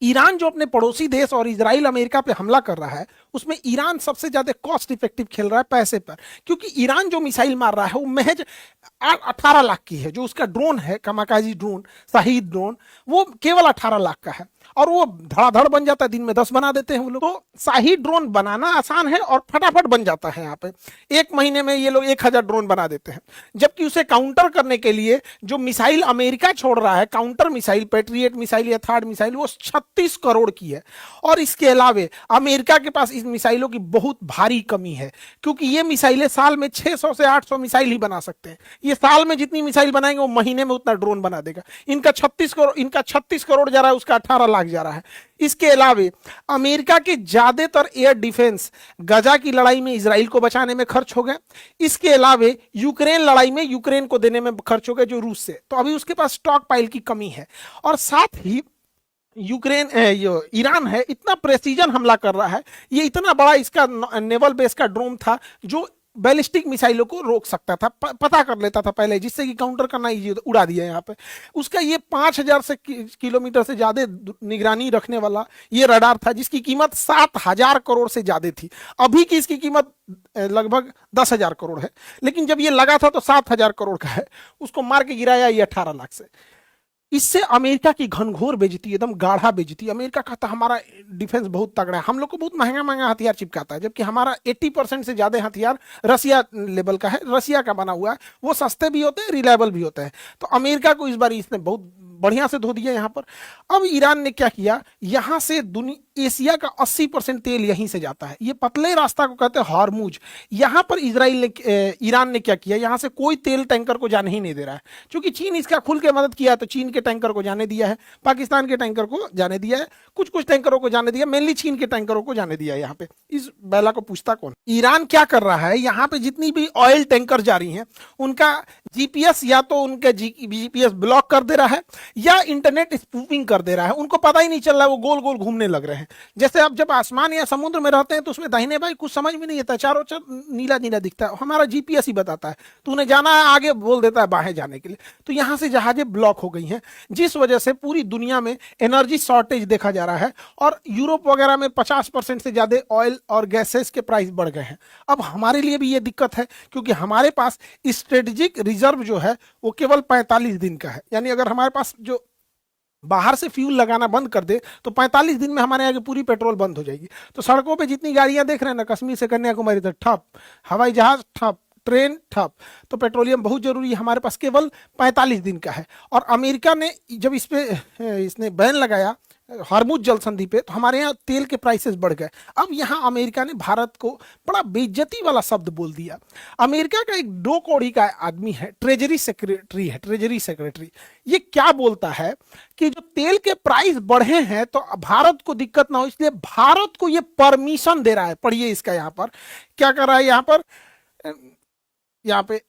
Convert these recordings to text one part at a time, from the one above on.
Iran जो अपने पड़ोसी देश और इजराइल अमेरिका पे हमला कर रहा है, उसमें ईरान सबसे ज्यादा कॉस्ट इफेक्टिव खेल रहा है पैसे पर, क्योंकि ईरान जो मिसाइल मार रहा है वो महज 18 लाख की है। जो उसका ड्रोन है, कामाकाजी ड्रोन, शाहीद ड्रोन, वो केवल 18 लाख का है, और वो धड़ाधड़ बन जाता है, दिन में 10 बना देते हैं वो लोग। तो शाही ड्रोन बनाना आसान है और फटाफट बन जाता है। यहाँ पे 1 महीने में ये लोग 1,000 ड्रोन बना देते हैं। जबकि उसे काउंटर करने के लिए जो मिसाइल अमेरिका छोड़ रहा है, काउंटर मिसाइल, पेट्रियट मिसाइल या थर्ड मिसाइल, वो 36 करोड़ की है। और इसके अलावे अमेरिका के पास इस मिसाइलों की बहुत भारी कमी है, क्योंकि ये मिसाइलें साल में 600 से 800 मिसाइल ही बना सकते हैं। ये साल में जितनी मिसाइल बनाएंगे वो महीने में उतना ड्रोन बना देगा। इनका 36 करोड़ जा रहा है, उसका 18 लाख जा रहा है। इसके अलावे अमेरिका के ज्यादातर एयर डिफेंस गजा की लड़ाई में इजराइल को बचाने में खर्च हो गए। इसके अलावे यूक्रेन लड़ाई में यूक्रेन को देने में खर्च हो गए जो रूस से। तो अभी उसके पास स्टॉक पाइल की कमी है। और साथ ही ईरान है, इतना प्रेसिजन हमला कर रहा है। ये इतना बड़ा इसका नेवल बेस का ड्रोन था जो बैलिस्टिक मिसाइलों को रोक सकता था, पता कर लेता था पहले, जिससे कि काउंटर करना इजी, उड़ा दिया यहाँ पे। उसका ये 5,000 से किलोमीटर से ज्यादा निगरानी रखने वाला ये रडार था, जिसकी कीमत 7,000 करोड़ से ज्यादा थी। अभी की इसकी कीमत लगभग 10,000 करोड़ है, लेकिन जब ये लगा था तो 7,000 करोड़ का है। उसको मार के गिराया ये 18 लाख से। इससे अमेरिका की घनघोर बेइज्जती, एकदम गाढ़ा बेइज्जती। अमेरिका कहता हमारा डिफेंस बहुत तगड़ा है, हम लोग को बहुत महंगा महंगा हथियार चिपकाता है, जबकि हमारा 80% से ज्यादा हथियार रसिया लेवल का है, रसिया का बना हुआ है। वो सस्ते भी होते हैं, रिलायबल भी होते हैं। तो अमेरिका को इस बार इसने बहुत बढ़िया से धो दिया यहाँ पर। अब ईरान ने क्या किया, यहां से एशिया का 80% तेल यहीं से जाता है। ये पतले रास्ता को कहते हैं हॉर्मुज। यहां पर ईरान ने क्या किया, यहां से कोई तेल टैंकर को जाने ही नहीं दे रहा है। क्योंकि चीन इसका खुल के मदद किया, तो चीन के टैंकर को जाने दिया है, पाकिस्तान के टैंकर को जाने दिया है, कुछ कुछ टैंकरों को जाने दिया, मेनली चीन के टैंकरों को जाने दिया है। यहाँ पे इस बैला को पूछता कौन। ईरान क्या कर रहा है, यहाँ पे जितनी भी ऑयल टैंकर जा रही हैं उनका जीपीएस या तो उनका जीपीएस ब्लॉक कर दे रहा है या इंटरनेट स्पूफिंग कर दे रहा है। उनको पता ही नहीं चल रहा है, वो गोल गोल घूमने लग रहे हैं। जैसे आप जब आसमान या समुद्र में रहते हैं तो उसमें दाहिने बाएं कुछ समझ में नहीं आता, चारों नीला नीला दिखता है, हमारा जीपीएस ही बताता है। तो उन्हें जाना है आगे, बोल देता है बाहें जाने के लिए। तो यहां से जहाजें ब्लॉक हो गई हैं, जिस वजह से पूरी दुनिया में एनर्जी शॉर्टेज देखा जा रहा है। और यूरोप वगैरह में 50% से ज्यादा ऑयल और गैसेस के प्राइस बढ़ गए हैं। अब हमारे लिए भी ये दिक्कत है, क्योंकि हमारे पास स्ट्रेटेजिक रिजर्व जो है वो केवल 45 दिन का है। यानी अगर हमारे पास जो बाहर से फ्यूल लगाना बंद कर दे तो 45 दिन में हमारे यहाँ की पूरी पेट्रोल बंद हो जाएगी। तो सड़कों पे जितनी गाड़ियां देख रहे हैं ना, कश्मीर से कन्याकुमारी तक ठप, हवाई जहाज ठप, ट्रेन ठप। तो पेट्रोलियम बहुत जरूरी है, हमारे पास केवल 45 दिन का है। और अमेरिका ने जब इसने बैन लगाया हॉर्मुज जल संधि पे, तो हमारे यहाँ तेल के प्राइसेस बढ़ गए। अब यहाँ अमेरिका ने भारत को बड़ा बेइज्जती वाला शब्द बोल दिया। अमेरिका का एक 2 कौड़ी का आदमी है, ट्रेजरी सेक्रेटरी, ये क्या बोलता है कि जो तेल के प्राइस बढ़े हैं तो भारत को दिक्कत ना हो, इसलिए भारत को ये परमिशन दे रहा है। पढ़िए इसका, यहाँ पर क्या कर रहा है, यहाँ पे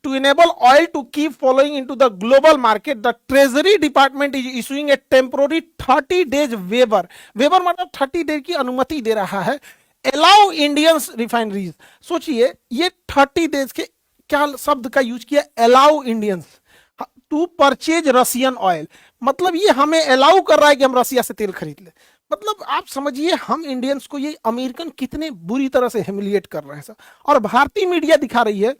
to enable oil to keep flowing into the global market, the Treasury Department is issuing a temporary 30 days waiver मतलब 30 डेज की अनुमति दे रहा है। Allow Indians refineries, सोचिए ये 30 डेज के क्या शब्द का यूज किया, allow Indians to purchase Russian oil। मतलब ये हमें अलाउ कर रहा है कि हम रसिया से तेल खरीद ले। मतलब आप समझिए हम इंडियंस को ये अमेरिकन कितने बुरी तरह से ह्यूमिलिएट कर रहे हैं सर। और भारतीय मीडिया दिखा रही है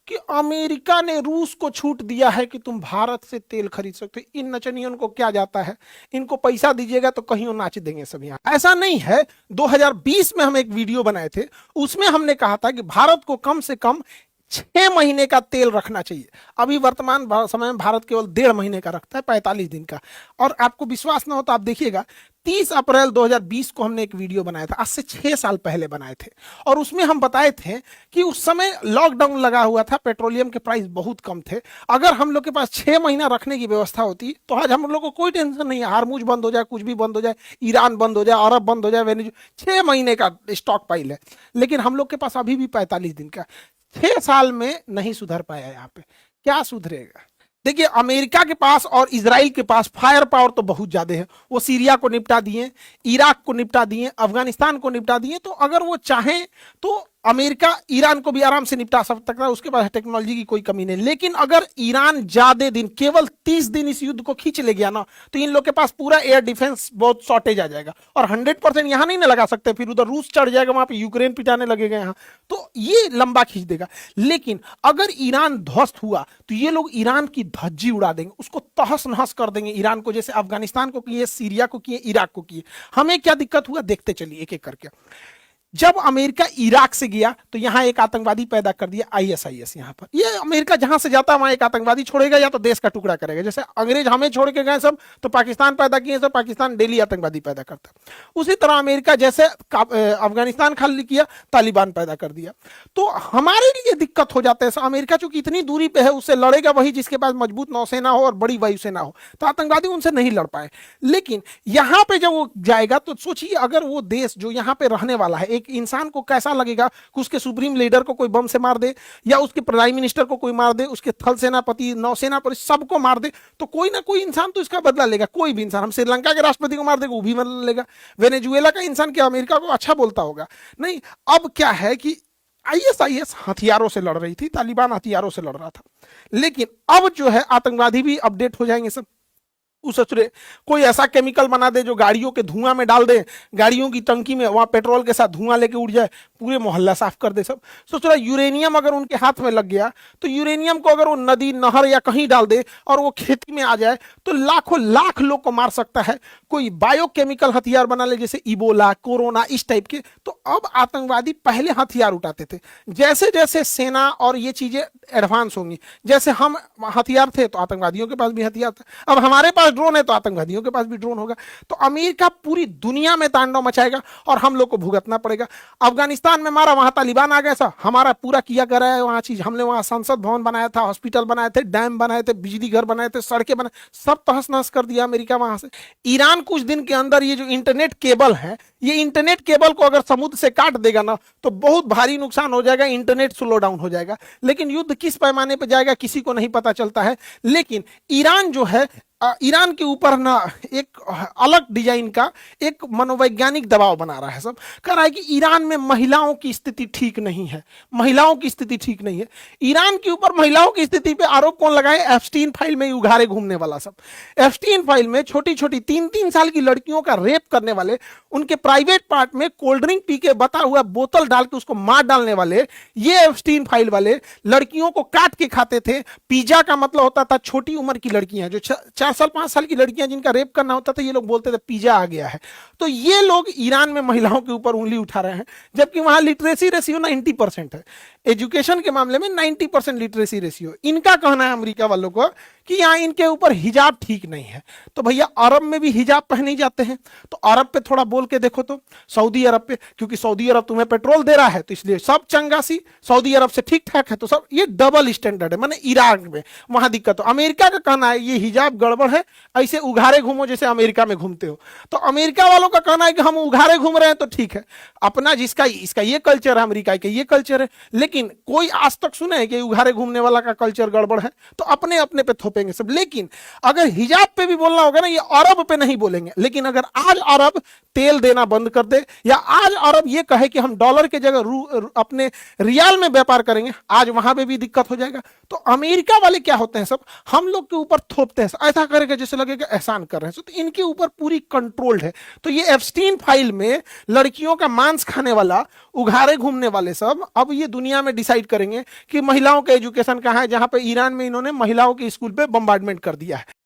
कि अमेरिका ने रूस को छूट दिया है कि तुम भारत से तेल खरीद सकते हो। इन नचनियों को क्या जाता है, इनको पैसा दीजिएगा तो कहीं नाच देंगे सब। यहाँ ऐसा नहीं है। 2020 में हम एक वीडियो बनाए थे, उसमें हमने कहा था कि भारत को कम से कम 6 महीने का तेल रखना चाहिए। अभी वर्तमान समय में भारत केवल 1.5 महीने का रखता है, 45 दिन का। और आपको विश्वास ना हो तो आप देखिएगा, 30 अप्रैल 2020 को हमने एक वीडियो बनाया था, आज से 6 साल पहले बनाए थे। और उसमें हम बताए थे कि उस समय लॉकडाउन लगा हुआ था, पेट्रोलियम के प्राइस बहुत कम थे। अगर हम लोग के पास 6 महीना रखने की व्यवस्था होती तो आज हम लोग को कोई टेंशन नहीं है, हार्मुज बंद हो जाए, कुछ भी बंद हो जाए, ईरान बंद हो जाए, अरब बंद हो जाए, वेनेजुएला, 6 महीने का स्टॉक पाइल है। लेकिन हम लोग के पास अभी भी 45 दिन का। 6 साल में नहीं सुधर पाया। यहाँ पे क्या सुधरेगा। देखिए अमेरिका के पास और इजराइल के पास फायर पावर तो बहुत ज्यादा है। वो सीरिया को निपटा दिए, इराक को निपटा दिए, अफगानिस्तान को निपटा दिए। तो अगर वो चाहें तो अमेरिका ईरान को भी आराम से निपटा सकता है, उसके पास टेक्नोलॉजी की कोई कमी नहीं। लेकिन अगर ईरान ज्यादा दिन, केवल 30 दिन इस युद्ध को खींच ले गया ना, तो इन लोग के पास पूरा एयर डिफेंस बहुत शॉर्टेज आ जाएगा। और 100% यहां नहीं ना लगा सकते, फिर उधर रूस चढ़ जाएगा, वहां पे यूक्रेन पिटाने लगेगा यहाँ, तो ये लंबा खींच देगा। लेकिन अगर ईरान ध्वस्त हुआ तो ये लोग ईरान की धज्जी उड़ा देंगे, उसको तहस नहस कर देंगे ईरान को, जैसे अफगानिस्तान को किए, सीरिया को किए, इराक को किए। हमें क्या दिक्कत हुआ देखते चलिए एक एक करके। जब अमेरिका इराक से गया तो यहां एक आतंकवादी पैदा कर दिया, आईएसआईएस। यहां पर ये अमेरिका जहां से जाता है वहां एक आतंकवादी छोड़ेगा या तो देश का टुकड़ा करेगा। जैसे अंग्रेज हमें छोड़ के गए सब, तो पाकिस्तान पैदा किए, सब पाकिस्तान डेली आतंकवादी पैदा करता। उसी तरह अमेरिका जैसे अफगानिस्तान खाली किया, तालिबान पैदा कर दिया। तो हमारे लिए दिक्कत हो जाता है। अमेरिका चूंकि इतनी दूरी पे है, उससे लड़ेगा वही जिसके पास मजबूत नौसेना हो और बड़ी वायुसेना हो, तो आतंकवादी उनसे नहीं लड़ पाए। लेकिन यहां पे जब वो जाएगा तो सोचिए, अगर वो देश जो यहां पे रहने वाला है, एक इंसान को कैसा लगेगा कि उसके सुप्रीम लीडर को कोई बम से मार दे, या उसके प्राइम मिनिस्टर को कोई मार दे, उसके थल सेनापति, नौसेना पर सबको मार दे, तो कोई ना कोई इंसान तो इसका बदला लेगा। कोई भी इंसान, हम श्रीलंका के राष्ट्रपति को मार देगा, वो भी बदला लेगा। वेनेजुएला का इंसान क्या अमेरिका को अच्छा बोलता होगा? नहीं। अब क्या है कि आईएसआईएस हथियारों से लड़ रही थी, तालिबान हथियारों से लड़ रहा था। लेकिन अब जो है आतंकवादी भी अपडेट हो जाएंगे सब। उसरे कोई ऐसा केमिकल बना दे जो गाड़ियों के धुआं में डाल दे, गाड़ियों की टंकी में वहां पेट्रोल के साथ धुआं लेके उड़ जाए, पूरे मोहल्ला साफ कर दे सब। सोच रहा यूरेनियम अगर उनके हाथ में लग गया, तो यूरेनियम को अगर वो नदी, नहर या कहीं डाल दे और वो खेती में आ जाए, तो लाखों लाख लोग को मार सकता है। कोई बायोकेमिकल हथियार बना ले, जैसे इबोला, कोरोना, इस टाइप के। तो अब आतंकवादी पहले हथियार उठाते थे। जैसे जैसे सेना और ये चीजें एडवांस होंगी, जैसे हम हथियार थे तो आतंकवादियों के पास भी हथियार था, अब हमारे पास ड्रोन है तो आतंकवादियों के पास भी ड्रोन होगा। तो अमेरिका पूरी दुनिया में तांडव मचाएगा और हम लोग को भुगतना पड़ेगा। अफगानिस्तान में मारा, वहां तालिबान आ गया, सा हमारा पूरा किया कर रहा है वहां चीज। हमने वहां संसद भवन बनाया था, हॉस्पिटल बनाए थे, डैम बनाए थे, बिजली घर बनाए थे, सड़कें बनाए, सब तहस नहस कर दिया अमेरिका वहां से। ईरान कुछ दिन के अंदर ये जो इंटरनेट केबल है, ये इंटरनेट केबल को अगर समुद्र से काट देगा ना, तो बहुत भारी नुकसान हो जाएगा, इंटरनेट स्लो डाउन हो जाएगा। लेकिन युद्ध किस पैमाने पर जाएगा किसी को नहीं पता चलता है। लेकिन ईरान जो है, ईरान के ऊपर ना एक अलग डिजाइन का एक मनोवैज्ञानिक दबाव बना रहा है सब। कह रहा है कि ईरान में महिलाओं की स्थिति ठीक नहीं है, महिलाओं की स्थिति ठीक नहीं है। ईरान के ऊपर महिलाओं की स्थिति पे आरोप कौन लगाए? एप्स्टीन फाइल में उघारे घूमने वाला सब। एप्स्टीन फाइल में छोटी छोटी 3-3 साल की लड़कियों का रेप करने वाले, उनके प्राइवेट पार्ट में कोल्ड ड्रिंक पी के बता हुआ बोतल डाल के उसको मार डालने वाले, ये एप्स्टीन फाइल वाले लड़कियों को काट के खाते थे। पिज्जा का मतलब होता था छोटी उम्र की लड़कियां, जो 4 साल 5 साल की लड़कियां जिनका रेप करना होता था, ये लोग बोलते थे पिज्जा आ गया है। तो ये लोग ईरान में महिलाओं के ऊपर उंगली उठा रहे हैं, जबकि वहां लिटरेसी रेशियो 90% है। एजुकेशन के मामले में 90% लिटरेसी रेशियो। इनका कहना है अमेरिका वालों को कि यहाँ इनके ऊपर हिजाब ठीक नहीं है। तो भैया अरब में भी हिजाब पहने जाते हैं, तो अरब पे थोड़ा बोल के देखो तो। सऊदी अरब पे, क्योंकि सऊदी अरब तुम्हें पेट्रोल दे रहा है तो इसलिए सब चंगासी, सऊदी अरब से ठीक ठाक है तो सब। ये डबल स्टैंडर्ड है, माने ईरान में वहां दिक्कत हो। अमेरिका का कहना है ये हिजाब गड़बड़ है, ऐसे उघारे घूमो जैसे अमेरिका में घूमते हो। तो अमेरिका वालों का कहना है कि हम उघारे घूम रहे हैं तो ठीक है, अपना जिसका इसका ये कल्चर है, अमेरिका का ये कल्चर है। लेकिन कोई आज तक सुने है कि उघारे घूमने वाला का कल्चर गड़बड़ है? तो अपने अपने पे थोपेंगे सब। लेकिन अगर हिजाब पे भी बोलना होगा ना, ये अरब पे नहीं बोलेंगे। लेकिन अगर आज अरब तेल देना बंद कर दे, या आज अरब ये कहे कि हम डॉलर के जगह अपने रियाल में व्यापार करेंगे, आज वहां पे भी दिक्कत हो जाएगा। तो अमेरिका वाले क्या होते हैं सब, हम लोग के ऊपर थोपते हैं, ऐसा करेगा जैसे लगेगा एहसान कर रहे हैं। तो इनके ऊपर पूरी कंट्रोल्ड है। तो ये एप्स्टीन फाइल में लड़कियों का मांस खाने वाला, उघारे घूमने वाले सब अब ये दुनिया में डिसाइड करेंगे कि महिलाओं का एजुकेशन कहाँ है, जहां पे ईरान में इन्होंने महिलाओं के स्कूल पे बम्बार्डमेंट कर दिया है।